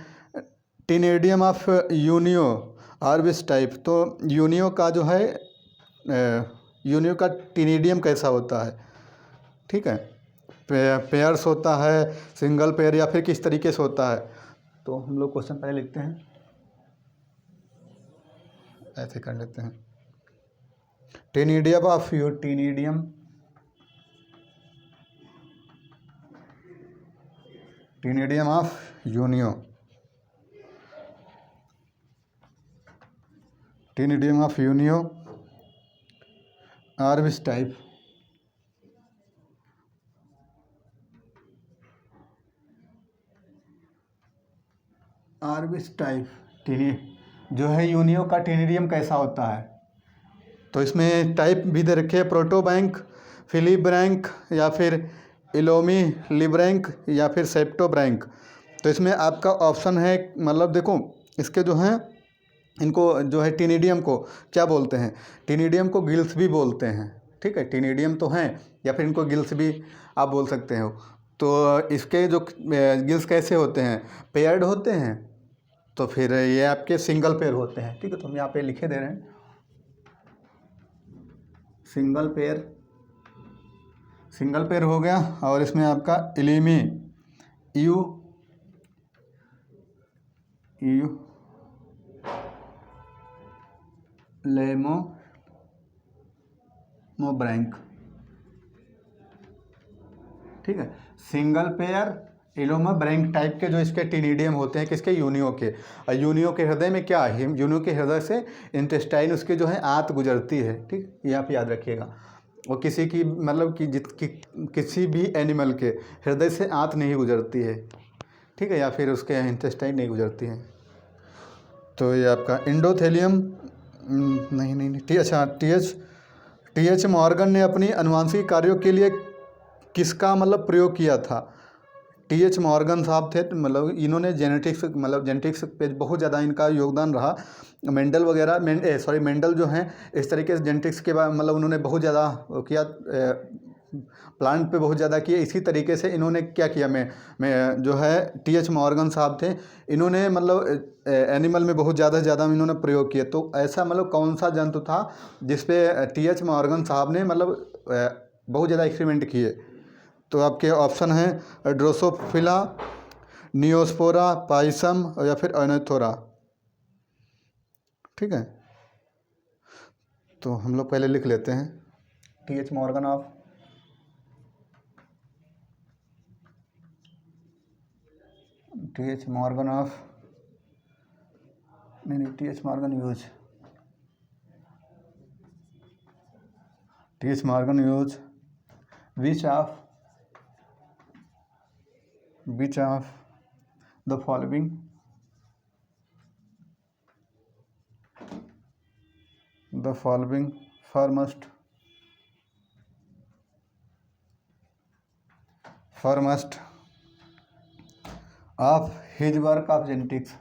टिनेडियम ऑफ यूनियो आर्बिस टाइप। तो यूनियो का जो है यूनियो का टिनेडियम कैसा होता है। ठीक है, पेयर्स होता है, सिंगल पेयर, या फिर किस तरीके से होता है। तो हम लोग क्वेश्चन पहले लिखते हैं, ऐसे कर लेते हैं, ctenidium of ctenidium of Unio, ctenidium of Unio orbis type, जो है यूनियो का टिनेडियम कैसा होता है। तो इसमें टाइप भी दे रखे हैं, प्रोटोबैंक, फिलिब्रैंक, या फिर इलोमी लिब्रैंक, या फिर सेप्टोब्रैंक। तो इसमें आपका ऑप्शन है, मतलब देखो इसके जो हैं, इनको जो है टिनेडियम को क्या बोलते हैं, टिनेडियम को गिल्स भी बोलते हैं। ठीक है, टिनिडियम तो हैं, या फिर इनको गिल्स भी आप बोल सकते हो। तो इसके जो गिल्स कैसे होते हैं, पेयर्ड होते हैं, तो फिर ये आपके सिंगल पेयर होते हैं। ठीक है, तो हम यहाँ पे लिखे दे रहे हैं सिंगल पेयर हो गया। और इसमें आपका इलिमी यू लेमोब्रैंक, ठीक है, सिंगल पेयर इलोमोब्रैंक टाइप के जो इसके टिनिडियम होते हैं, किसके, यूनियो के। और यूनियो के हृदय में क्या है, यूनियो के हृदय से इंटेस्टाइन उसके जो है आंत गुजरती है। ठीक, ये आप याद रखिएगा। और किसी की मतलब कि किसी भी एनिमल के हृदय से आंत नहीं गुजरती है, ठीक है, या फिर उसके इंटेस्टाइन नहीं गुजरती है। तो ये आपका एंडोथेलियम नहीं अच्छा, टी एच मॉर्गन ने अपनी अनुवांशिक कार्यों के लिए किसका मतलब प्रयोग किया था। टी.एच. मॉर्गन साहब थे, मतलब इन्होंने जेनेटिक्स पे बहुत ज़्यादा इनका योगदान रहा। मेंडल वगैरह मेंडल जो हैं इस तरीके से जेनेटिक्स के बाद मतलब उन्होंने बहुत ज़्यादा किया, प्लांट पे बहुत ज़्यादा किया। इसी तरीके से इन्होंने क्या किया, मैं जो है टी.एच. मॉर्गन साहब थे, इन्होंने मतलब एनिमल में बहुत ज़्यादा इन्होंने प्रयोग किए। तो ऐसा मतलब कौन सा जंतु था जिसपे टी.एच. मॉर्गन साहब ने मतलब बहुत ज़्यादा एक्सपेरिमेंट किए। तो आपके ऑप्शन हैं ड्रोसोफिला, नियोस्पोरा, पाइसम या फिर अनोथोरा। ठीक है, तो हम लोग पहले लिख लेते हैं TH. Morgan of TH. Morgan use which of the following foremost of his work of genetics,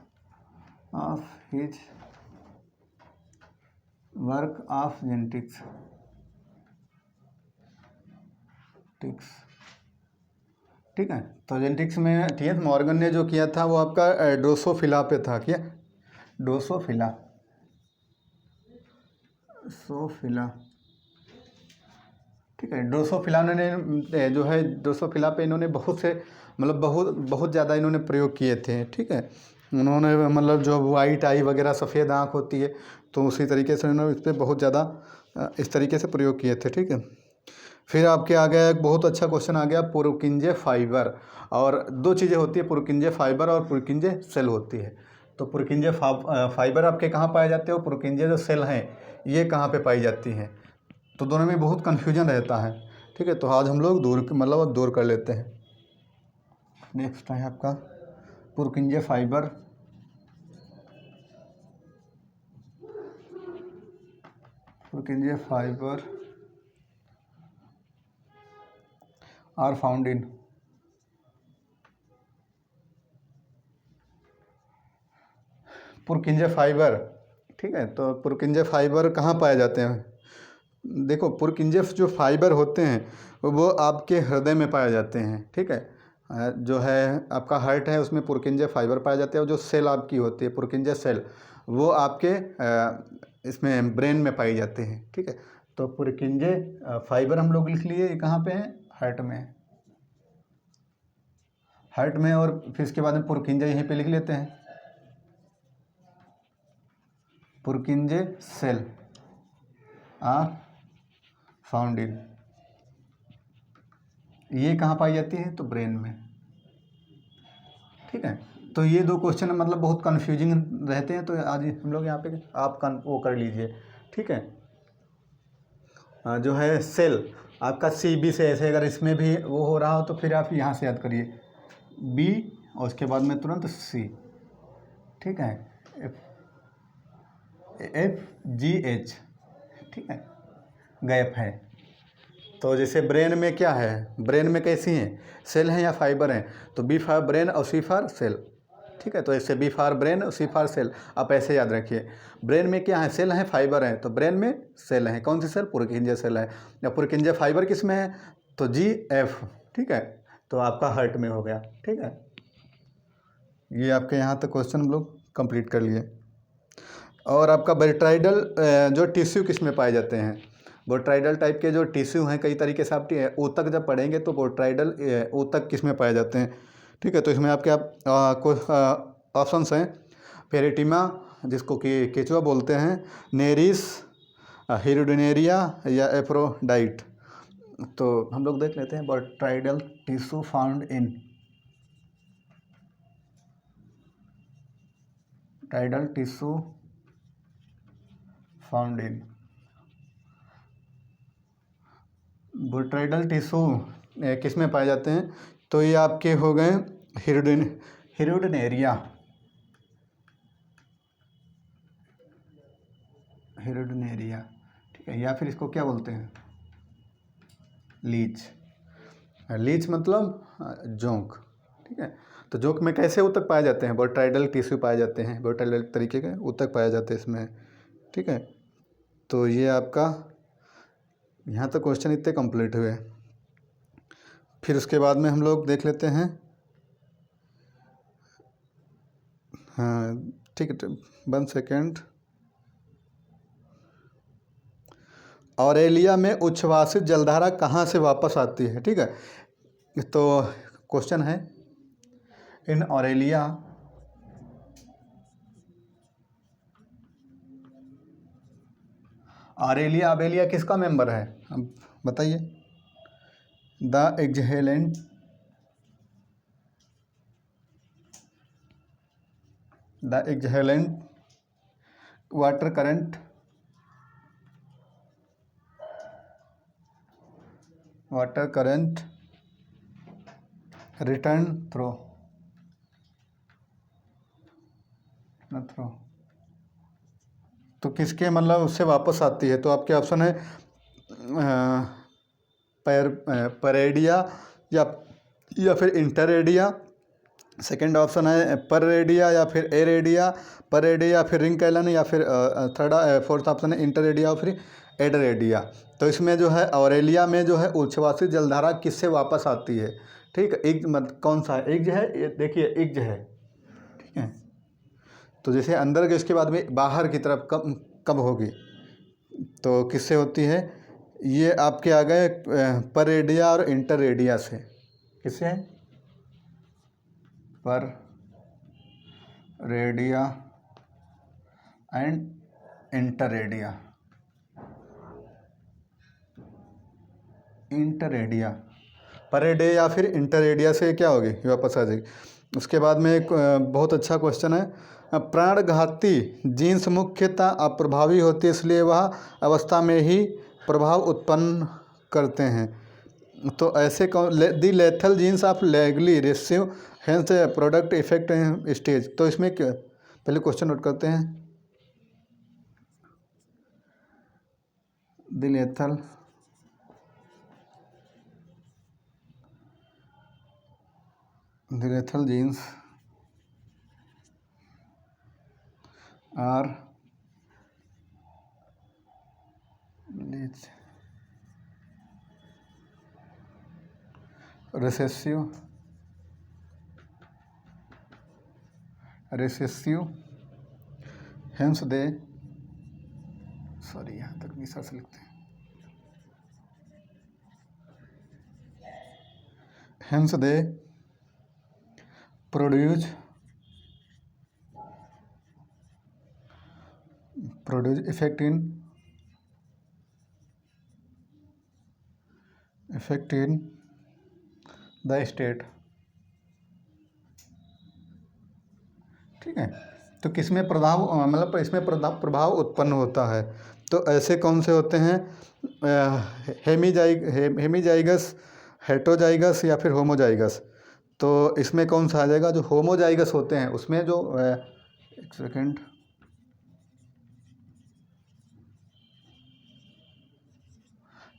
ठीक है। तो जेनेटिक्स में टी.एच. मॉर्गन ने जो किया था वो आपका ड्रोसोफिला पे था। क्या, ड्रोसोफिला, ठीक है। ड्रोसोफिला ने जो है ड्रोसोफिला पे इन्होंने बहुत से मतलब बहुत ज़्यादा इन्होंने प्रयोग किए थे। ठीक है, उन्होंने मतलब जो वाइट आई वगैरह सफ़ेद आँख होती है, तो उसी तरीके से उन्होंने इस पर बहुत ज़्यादा इस तरीके से प्रयोग किए थे। ठीक है, फिर आपके आ गया एक बहुत अच्छा क्वेश्चन आ गया, पुरकिंजे फाइबर। और दो चीज़ें होती है, पुरकिंजे फाइबर और पुरकिंजे सेल होती है। तो पुरकिंजे फाइबर आपके कहाँ पाए जाते हो, पुरकिंजे जो सेल हैं ये कहाँ पे पाई जाती हैं। तो दोनों में बहुत कन्फ्यूजन रहता है। ठीक है, तो आज हम लोग दूर कर लेते हैं। नेक्स्ट है आपका Purkinje fibre. Are found in Purkinje fibre. ठीक है, तो पुरकिंजे फाइबर कहाँ पाए जाते हैं। देखो, पुरकिंजे जो फाइबर होते हैं वो आपके हृदय में पाए जाते हैं। ठीक है, जो है आपका हार्ट है उसमें पुरकिंजे फाइबर पाए जाते हैं। और जो सेल आपकी होती है पुरकिंजे सेल, वो आपके इसमें ब्रेन में पाई जाते हैं। ठीक है, तो पुरकिंजे फाइबर हम लोग लिख लिए, कहाँ पे हैं, हार्ट में और फिर इसके बाद में पुरकिंजे यहीं पे लिख लेते हैं, Purkinje cell are found in, ये कहाँ पाई जाती है, तो ब्रेन में। ठीक है, तो ये दो क्वेश्चन मतलब बहुत कन्फ्यूजिंग रहते हैं, तो आज हम लोग यहाँ पे आप वो कर लीजिए। ठीक है, जो है सेल आपका CB से, ऐसे अगर इसमें भी वो हो रहा हो तो फिर आप यहाँ से याद करिए B और उसके बाद में तुरंत C। ठीक है, FGH। ठीक है, गैप है। तो जैसे ब्रेन में क्या है, ब्रेन में कैसी हैं, सेल हैं या फाइबर हैं, तो B फॉर ब्रेन और C फॉर सेल। ठीक है। तो ऐसे B for brain, C for cell, आप ऐसे याद रखिए। ब्रेन में क्या है, सेल है, फाइबर है, तो ब्रेन में सेल है, कौन सी सेल, पुरकिंजे सेल है। या पुरकिंजे फाइबर किस में है, तो जी एफ, ठीक है। तो आपका हार्ट में हो गया, ठीक है। ये आपके यहाँ तक क्वेश्चन हम लोग कंप्लीट कर लिए। और आपका बोट्राइडल जो टिश्यू किस में पाए जाते हैं, बोट्राइडल टाइप के जो टिश्यू हैं, कई तरीके से आप ऊतक जब पढ़ेंगे तो बोट्राइडल ऊतक किस में पाए जाते हैं, ठीक है। तो इसमें आपके ऑप्शंस हैं, पेरिटिमा जिसको कि केचुआ बोलते हैं, नेरिस, हिरुडिनेरिया या एफ्रोडाइट। तो हम लोग देख लेते हैं botryoidal tissue found in, tidal tissue found in, botryoidal tissue किस में पाए जाते हैं, तो ये आपके हो गए हिरुडिनेरिया, हिरुडिनेरिया, ठीक है। या फिर इसको क्या बोलते हैं, लीच, लीच मतलब जोंक, ठीक है। तो जोंक में कैसे ऊतक पाए जाते हैं, बोट्राइडल टिश्यू पाए जाते हैं, बोट्राइडल तरीके के ऊतक पाए जाते हैं इसमें, ठीक है। तो ये आपका यहाँ तक क्वेश्चन इतने कंप्लीट हुए। फिर उसके बाद में हम लोग देख लेते हैं, हाँ ठीक है, 1 सेकेंड। ऑरेलिया में उच्छ्वासित जलधारा कहाँ से वापस आती है, ठीक है। तो क्वेश्चन है, इन ऑरेलिया ऑरेलिया अबेलिया किसका मेंबर है, अब बताइए। The exhalant water current return through तो किसके मतलब उससे वापस आती है, तो आपके ऑप्शन है परेडिया या फिर इंटरेडिया। सेकंड ऑप्शन है परेडिया या फिर एरेडिया, परेडिया या फिर रिंग कैलन, या फिर फोर्थ ऑप्शन है इंटरेडिया और फिर एडरेडिया। तो इसमें जो है ऑरेलिया में जो है उच्छ्वासित जलधारा किससे वापस आती है, ठीक है। एक कौन सा है, इग्ज है, ये देखिए इग्ज है, ठीक है। तो जैसे अंदर के उसके बाद में बाहर की तरफ कब कब होगी, तो किससे होती है, ये आपके आ गए परेडिया और इंटरेडिया से, किससे है, पर रेडिया एंड इंटरेडिया, परेडे या फिर इंटरेडिया से क्या होगी, वापस आ जाएगी। उसके बाद में एक बहुत अच्छा क्वेश्चन है, प्राणघाती जीन्स मुख्यतः अप्रभावी होती है, इसलिए वह अवस्था में ही प्रभाव उत्पन्न करते हैं। तो ऐसे the lethal genes of legally receive hence product effect stage. तो इसमें क्या, पहले क्वेश्चन नोट करते हैं, the lethal genes are recessive hence they, sorry यहाँ तक विसर से लिखते हैं, hence they produce effect in the state, ठीक है। तो किसमें प्रभाव मतलब इसमें प्रभाव उत्पन्न होता है, तो ऐसे कौन से होते हैं, हेमीजाइगस, हेटरोजाइगस या फिर होमोजाइगस। तो इसमें कौन सा आ जाएगा, जो होमोजाइगस होते हैं उसमें जो एक सेकेंड,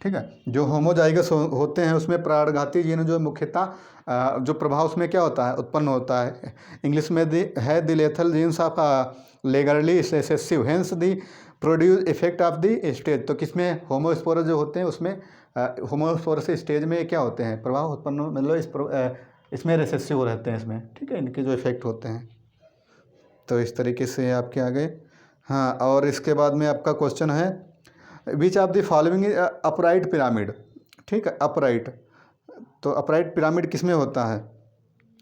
ठीक है। जो होमोजाइगस होते हैं उसमें प्राणघाती जीन जो मुख्यतः जो प्रभाव उसमें क्या होता है, उत्पन्न होता है। इंग्लिश में the lethal genes of largely recessive hence the produce effect of the stage. तो किसमें होमोस्पोरस जो होते हैं उसमें होमोस्पोरस स्टेज में क्या होते हैं, प्रभाव उत्पन्न, मतलब इसमें रिसेसिव रहते हैं इसमें, ठीक है, इनके जो इफेक्ट होते हैं। तो इस तरीके से आपके आगे। हाँ, और इसके बाद में आपका क्वेश्चन है विच of the following is upright pyramid. ठीक है, अपराइट, तो अपराइट पिरामिड किस में होता है,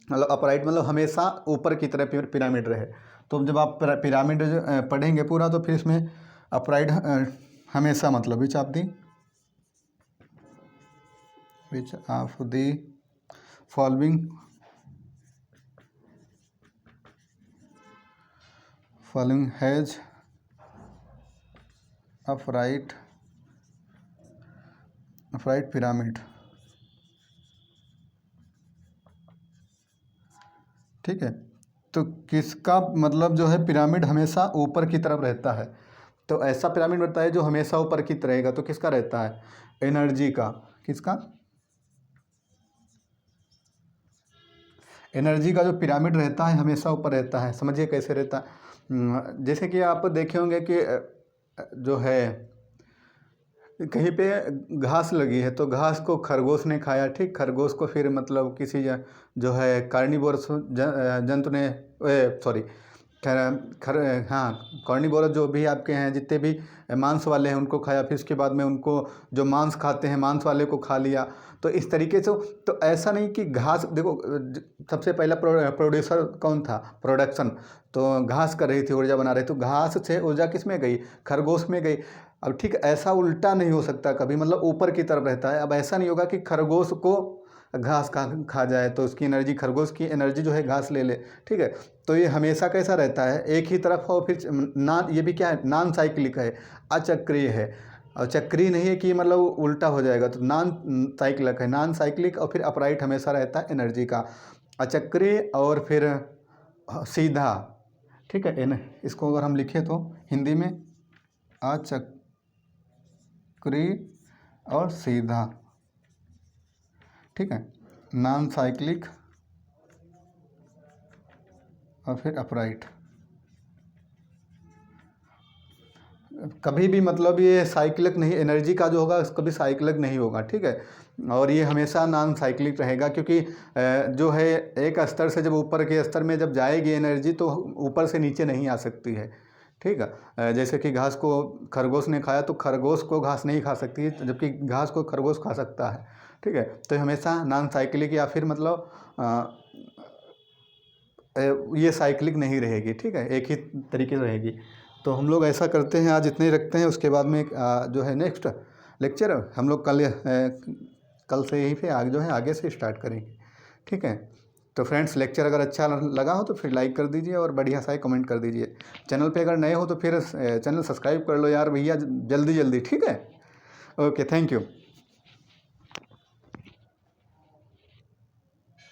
मतलब अपराइट मतलब हमेशा ऊपर की तरह पिरामिड रहे। तो जब आप पिरामिड पढ़ेंगे पूरा तो फिर इसमें अपराइट हमेशा मतलब विच of the following has upright pyramid. ठीक है, तो किसका मतलब जो है पिरामिड हमेशा ऊपर की तरफ रहता है। तो ऐसा पिरामिड रहता है जो हमेशा ऊपर की तरह रहेगा, तो किसका रहता है, एनर्जी का। किसका, एनर्जी का जो पिरामिड रहता है हमेशा ऊपर रहता है। समझिए कैसे रहता है, जैसे कि आप देखे होंगे कि जो है कहीं पे घास लगी है तो घास को खरगोश ने खाया, ठीक, खरगोश को फिर मतलब किसी जो है कार्निवोरस जंतु ने, सॉरी हाँ, कार्निवोरस जो भी आपके हैं जितने भी मांस वाले हैं उनको खाया, फिर उसके बाद में उनको जो मांस खाते हैं मांस वाले को खा लिया। तो इस तरीके से, तो ऐसा नहीं कि घास, देखो सबसे पहला प्रोड्यूसर कौन था, प्रोडक्शन, तो घास कर रही थी, ऊर्जा बना रही थी, तो घास से ऊर्जा किस में गई, खरगोश में गई। अब ठीक ऐसा उल्टा नहीं हो सकता कभी, मतलब ऊपर की तरफ रहता है। अब ऐसा नहीं होगा कि खरगोश को घास खा जाए तो उसकी एनर्जी, खरगोश की एनर्जी जो है घास ले ले, ठीक है। तो ये हमेशा कैसा रहता है, एक ही तरफ हो। फिर ये भी क्या है, नॉन साइक्लिक है, अचक्रीय है। और चक्रीय नहीं है कि मतलब उल्टा हो जाएगा, तो नॉन साइक्लिक है, नॉन साइक्लिक। और फिर अपराइट हमेशा रहता है एनर्जी का, अचक्रीय और फिर सीधा, ठीक है। इसको अगर हम लिखें तो हिंदी में अचक्रीय और सीधा, ठीक है, नॉन साइक्लिक और फिर अपराइट। कभी भी मतलब ये साइक्लिक नहीं, एनर्जी का जो होगा कभी साइक्लिक नहीं होगा, ठीक है। और ये हमेशा नॉन साइक्लिक रहेगा, क्योंकि जो है एक स्तर से जब ऊपर के स्तर में जब जाएगी एनर्जी तो ऊपर से नीचे नहीं आ सकती है, ठीक है। जैसे कि घास को खरगोश ने खाया तो खरगोश को घास नहीं खा सकती है, जबकि घास को खरगोश खा सकता है, ठीक है। तो हमेशा नॉन साइक्लिक या फिर मतलब ये साइक्लिक नहीं रहेगी, ठीक है, एक ही तरीके से रहेगी। तो हम लोग ऐसा करते हैं, आज इतने ही रखते हैं। उसके बाद में जो है नेक्स्ट लेक्चर हम लोग कल से यहीं पे आगे जो है आगे से स्टार्ट करेंगे, ठीक है। तो फ्रेंड्स, लेक्चर अगर अच्छा लगा हो तो फिर लाइक कर दीजिए और बढ़िया सा कमेंट कर दीजिए। चैनल पे अगर नए हो तो फिर चैनल सब्सक्राइब कर लो यार भैया, जल्दी जल्दी, ठीक है। Okay, thank you.